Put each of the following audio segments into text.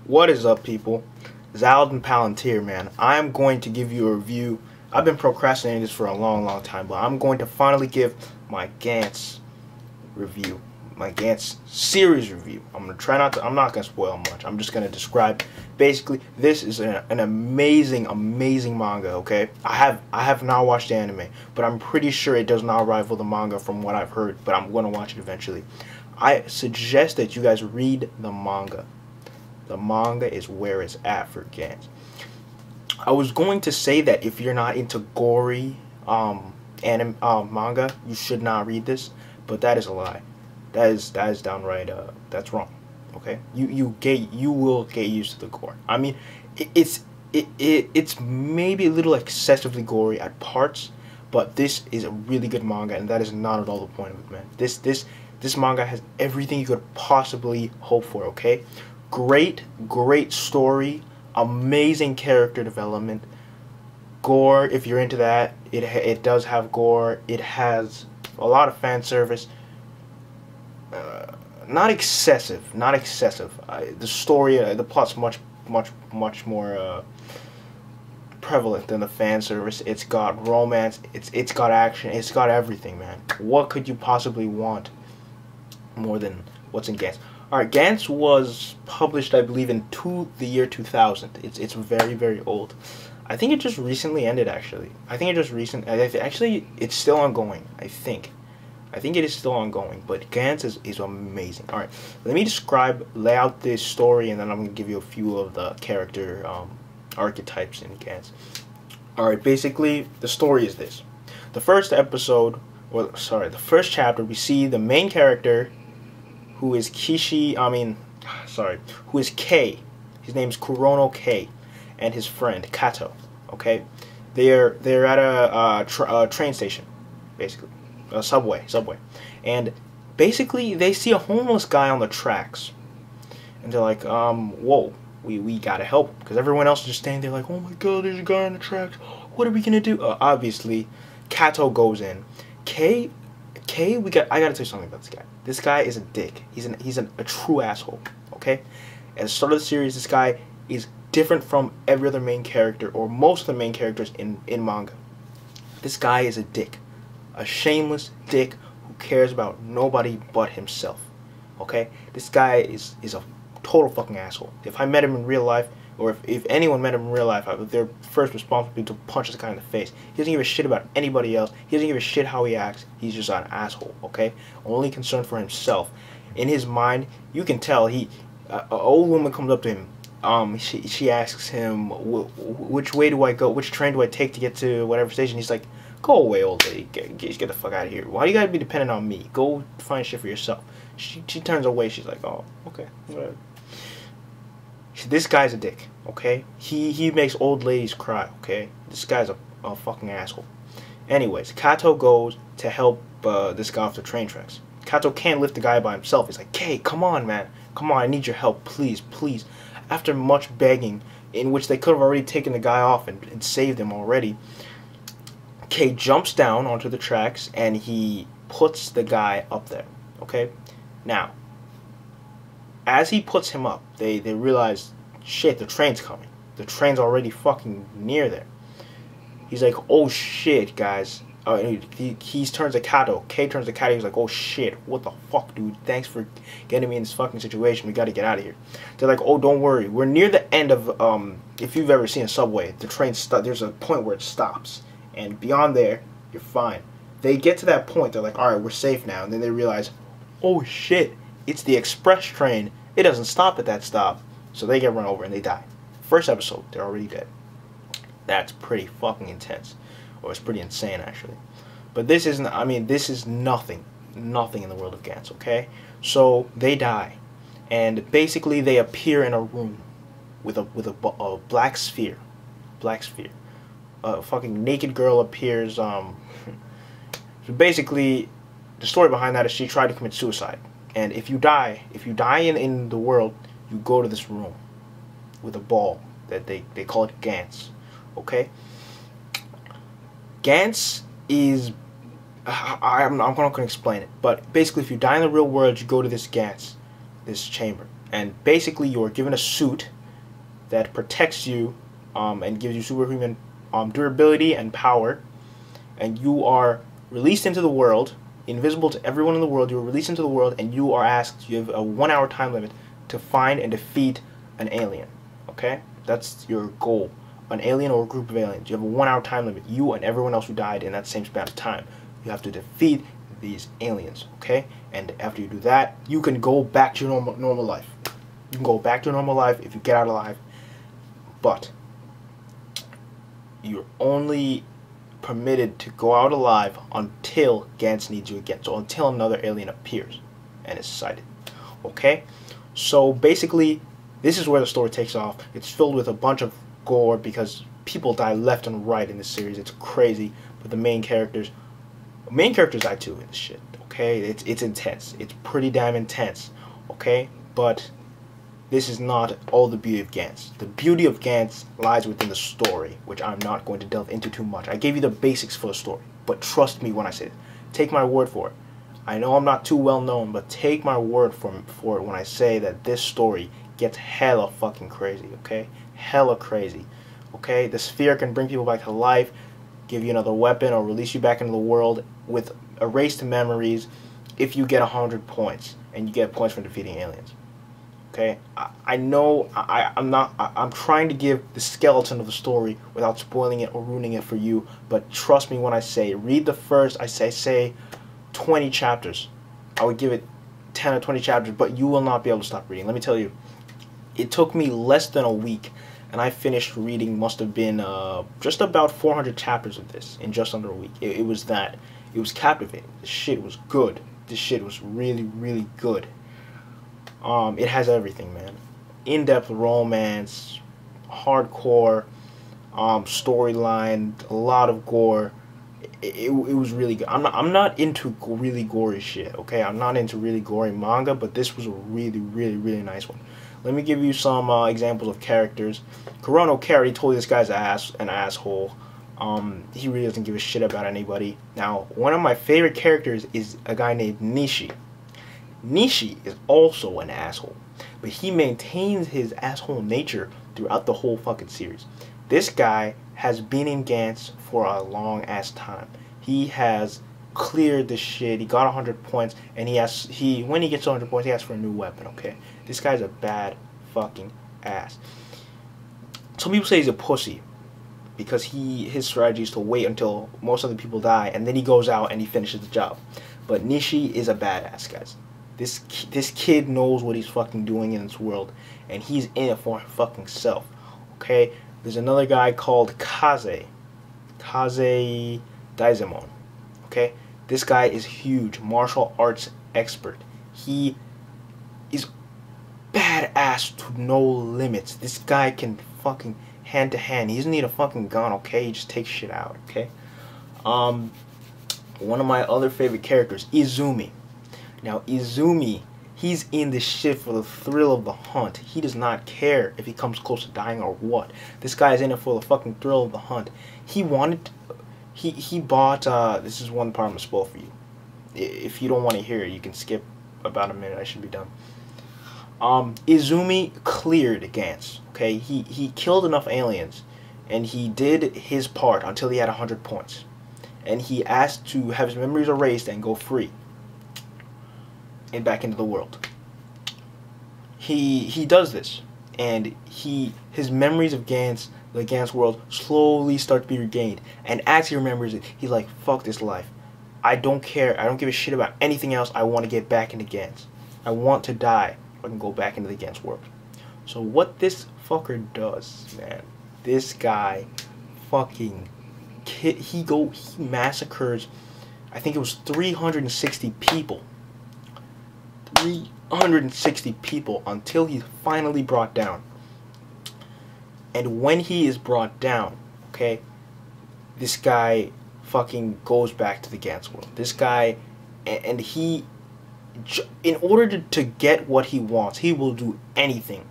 What is up, people? Zaldin Palantir, man. I'm going to give you a review. I've been procrastinating this for a long time, but I'm going to finally give my Gantz review, my Gantz series review. I'm not gonna spoil much. I'm just gonna describe. Basically, this is an amazing manga. Okay, I have not watched the anime, but I'm pretty sure it does not rival the manga from what I've heard. But I'm gonna watch it eventually. I suggest that you guys read the manga. The manga is where it's at for Gantz. I was going to say that if you're not into gory manga, you should not read this, but that is a lie. That is downright that's wrong. Okay, you will get used to the gore. I mean, it's maybe a little excessively gory at parts, but this is a really good manga, and that is not at all the point of it, man. This manga has everything you could possibly hope for. Okay, great story, amazing character development, gore. If you're into that, it does have gore. It has a lot of fan service. Not excessive. The story, the plot's much more prevalent than the fan service. It's got romance. It's got action. It's got everything, man. What could you possibly want more than what's in Gantz? Alright, Gantz was published, I believe, in the year 2000. It's very old. I think it just recently ended, actually. Actually, it's still ongoing, I think. I think it is still ongoing, but Gantz is amazing. Alright, let me lay out this story, and then I'm going to give you a few of the character archetypes in Gantz. Alright, basically, the story is this. The first chapter, we see the main character, who is who is K. His name's Kurono K, and his friend Kato. Okay, they're at a train station, basically, a subway, and basically they see a homeless guy on the tracks, and they're like, whoa, we gotta help him, because everyone else is just standing there like, oh my god, there's a guy on the tracks. What are we gonna do? Obviously, Kato goes in. I gotta tell you something about this guy. This guy is a dick. He's a true asshole. Okay? At the start of the series, this guy is different from every other main character, or most of the main characters in manga. This guy is a dick. A shameless dick who cares about nobody but himself. Okay? This guy is a total fucking asshole. If I met him in real life, or if anyone met him in real life, their first response would be to punch this guy in the face. He doesn't give a shit about anybody else. He doesn't give a shit how he acts. He's just an asshole, okay? Only concerned for himself. In his mind, you can tell an old woman comes up to him. She asks him, which way do I go? Which train do I take to get to whatever station? He's like, go away, old lady. Get the fuck out of here. Why do you gotta be dependent on me? Go find shit for yourself. She turns away. She's like, oh, okay, whatever. This guy's a dick, okay? He makes old ladies cry, okay? This guy's a fucking asshole. Anyways, Kato goes to help this guy off the train tracks. Kato can't lift the guy by himself. He's like, hey, come on, man. Come on, I need your help, please. After much begging, in which they could have already taken the guy off and saved him already, Kay jumps down onto the tracks and he puts the guy up there, okay? Now, as he puts him up, they realize, shit, the train's coming. The train's already fucking near there. He's like, oh shit, guys. He turns to Kato. K turns to Kato. He's like, oh shit, what the fuck, dude? Thanks for getting me in this fucking situation. We gotta get out of here. They're like, oh, don't worry. We're near the end of, if you've ever seen a subway, the train there's a point where it stops. And beyond there, you're fine. They get to that point. They're like, alright, we're safe now. And then they realize, oh shit, it's the express train. It doesn't stop at that stop. So they get run over and they die. First episode, they're already dead. That's pretty fucking intense. Or it's pretty insane, actually. But this isn't, this is nothing in the world of Gantz, okay? So they die. And basically they appear in a room with a black sphere. A fucking naked girl appears. So basically, the story behind that is she tried to commit suicide. And if you die in the world, you go to this room with a ball that they call it Gantz. Okay? Gantz is, I'm not going to explain it, but basically if you die in the real world, you go to this Gantz, this chamber. And basically, you are given a suit that protects you and gives you superhuman durability and power. And you are released into the world, invisible to everyone in the world. You are released into the world, and you are asked, you have a 1 hour time limit to find and defeat an alien. Okay? That's your goal. An alien or a group of aliens. You have a 1 hour time limit. You and everyone else who died in that same span of time. You have to defeat these aliens. Okay? And after you do that, you can go back to your normal life. You can go back to your normal life if you get out alive. But you're only permitted to go out alive until Gantz needs you again. So until another alien appears and is sighted. Okay? So basically, this is where the story takes off. It's filled with a bunch of gore because people die left and right in this series. It's crazy. But the main characters die too in this shit. Okay? It's intense. It's pretty damn intense. Okay? But this is not all the beauty of Gantz. The beauty of Gantz lies within the story, which I'm not going to delve into too much. I gave you the basics for the story, but trust me when I say it. Take my word for it. I know I'm not too well known, but take my word for it when I say that this story gets hella fucking crazy, okay? Hella crazy, okay? The sphere can bring people back to life, give you another weapon, or release you back into the world with erased memories if you get 100 points, and you get points for defeating aliens. Okay, I know I'm trying to give the skeleton of the story without spoiling it or ruining it for you, but trust me when I say, read the first, I say 20 chapters. I would give it 10 or 20 chapters, but you will not be able to stop reading. Let me tell you, it took me less than a week, and I finished reading, must have been just about 400 chapters of this in just under a week. It was that. It was captivating. This shit was good. This shit was really, really good. It has everything, man. In-depth romance, hardcore storyline, a lot of gore. It was really good. I'm not into really gory shit, okay? I'm not into really gory manga, but this was a really, really, really nice one. Let me give you some examples of characters. Kurono K, he told you this guy's an asshole. He really doesn't give a shit about anybody. Now, one of my favorite characters is a guy named Nishi. Nishi is also an asshole, but he maintains his asshole nature throughout the whole fucking series. This guy has been in Gantz for a long ass time. He has cleared the shit. He got 100 points, and when he gets 100 points, he asks for a new weapon. Okay, this guy's a bad fucking ass. Some people say he's a pussy because his strategy is to wait until most other people die, and then he goes out and he finishes the job. But Nishi is a badass, guys. This kid knows what he's fucking doing in this world, and he's in it for fucking self. Okay, there's another guy called Kaze Daizemon. Okay, this guy is huge, martial arts expert. He is badass to no limits. This guy can fucking hand to hand. He doesn't need a fucking gun. Okay, he just takes shit out. Okay, one of my other favorite characters, Izumi. Now, Izumi, he's in this shit for the thrill of the hunt. He does not care if he comes close to dying or what. This guy is in it for the fucking thrill of the hunt. He bought, this is one part I'm going to spoil for you. If you don't want to hear it, you can skip about a minute. I should be done. Izumi cleared Gantz. Okay, he killed enough aliens, and he did his part until he had 100 points. And he asked to have his memories erased and go free. And back into the world. He does this, and his memories of Gantz, the Gantz world, slowly start to be regained. And as he remembers it, he's like, fuck this life. I don't care. I don't give a shit about anything else. I want to get back into Gantz. I want to die so I can go back into the Gantz world. So what this fucker does, man, this guy fucking he massacres, I think it was 360 people. 360 people until he's finally brought down. And when he is brought down, okay, this guy fucking goes back to the Gantz world. This guy, and he, in order to get what he wants, he will do anything.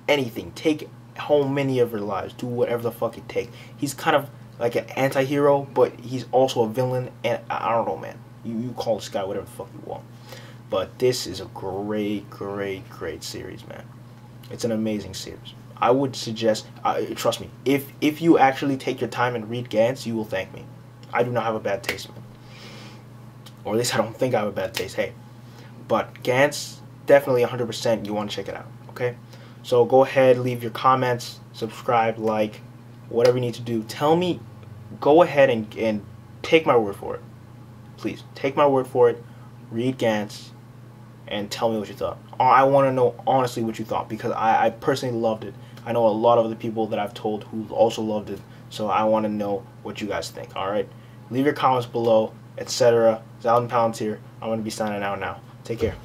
Anything. Take how many of your lives. Do whatever the fuck it takes. He's kind of like an anti-hero, but he's also a villain, and I don't know, man. You call this guy whatever the fuck you want. But this is a great series, man. It's an amazing series. I would suggest, trust me, if you actually take your time and read Gantz, you will thank me. I do not have a bad taste, man. Or at least I don't think I have a bad taste. Hey, but Gantz, definitely 100% you want to check it out, okay? So go ahead, leave your comments, subscribe, like, whatever you need to do. Tell me, go ahead and take my word for it. Please, take my word for it. Read Gantz and tell me what you thought. I want to know honestly what you thought, because I personally loved it. I know a lot of other people that I've told who also loved it, so I want to know what you guys think, alright? Leave your comments below, etc. Zaldin Palantir. I'm going to be signing out now. Take care.